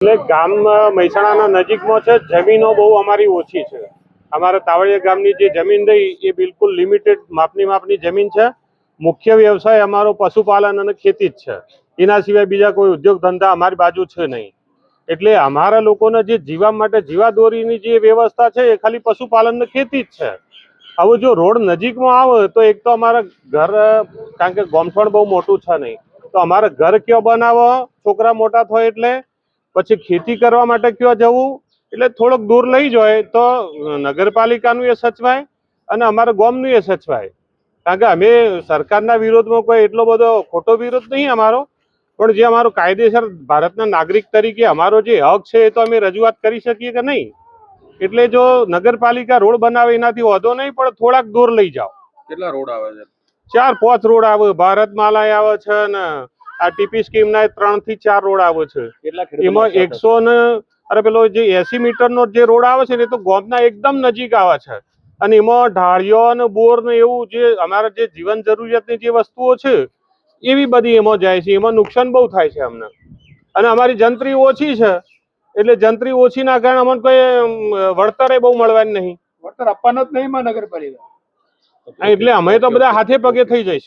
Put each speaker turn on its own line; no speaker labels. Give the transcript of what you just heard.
ગામ મહેસાણાના નજીકમાં છે, જમીનો બહુ અમારી ઓછી છે. અમારા તાવડિયા ગામની જે જમીન રહી એ બિલકુલ લિમિટેડ માપની જમીન છે. મુખ્ય વ્યવસાય અમારો પશુપાલન અને ખેતી જ છે. એના સિવાય બીજા કોઈ ઉદ્યોગ ધંધા અમારી બાજુ છે નહીં. એટલે અમારા લોકોને જે જીવા માટે જીવાદોરીની જે વ્યવસ્થા છે એ ખાલી પશુપાલન ને ખેતી જ છે. હવે જો રોડ નજીકમાં આવે તો એક તો અમારા ઘર, કારણ કે ગોમસણ બહુ મોટું છે નહીં, તો અમારે ઘર કયો બનાવો, છોકરા મોટા થાય એટલે પછી ખેતી કરવા માટે કયો જવું, એટલે થોડોક દૂર લઈ જાય તો નગરપાલિકાનું એ સચવાય અને અમારા ગામનું એ સચવાય. કારણ કે અમે સરકારના વિરોધમાં કોઈ એટલો બધો ખોટો વિરોધ નહીં અમારો, પણ જે અમારો કાયદેસર ભારતના નાગરિક તરીકે અમારો જે હક છે એ તો અમે રજૂઆત કરી શકીએ કે નહીં. એટલે જો નગરપાલિકા રોડ બનાવે એનાથી વાંધો નહીં, પણ થોડાક દૂર લઈ જાઓ.
કેટલા રોડ આવે છે?
4-5 રોડ આવે, ભારતમાલા આવે છે ને આ ટીપી સ્કીમ ના 3 થી 4 રોડ આવે છે. એમાં 100 ને પેલો જે 80 મીટરનો જે રોડ આવે છે ને એ તો ગામના એકદમ નજીક આવે છે. અને એમાં ઢાળિયો અને બોર ને એવું જે અમારા જે જીવન જરૂરિયાતની જે વસ્તુઓ છે એવી બધી એમાં જાય છે. એમાં નુકસાન બહુ થાય છે અમને. અને અમારી જંત્રી ઓછી છે, એટલે જંત્રી ઓછી ના કારણે અમને કોઈ વળતર બહુ મળવાની નહીં.
વળતર આપવાનો જ નહીં માં નગરપાલિકા.
એટલે અમે તો બધા હાથે પગે થઈ જઈશું.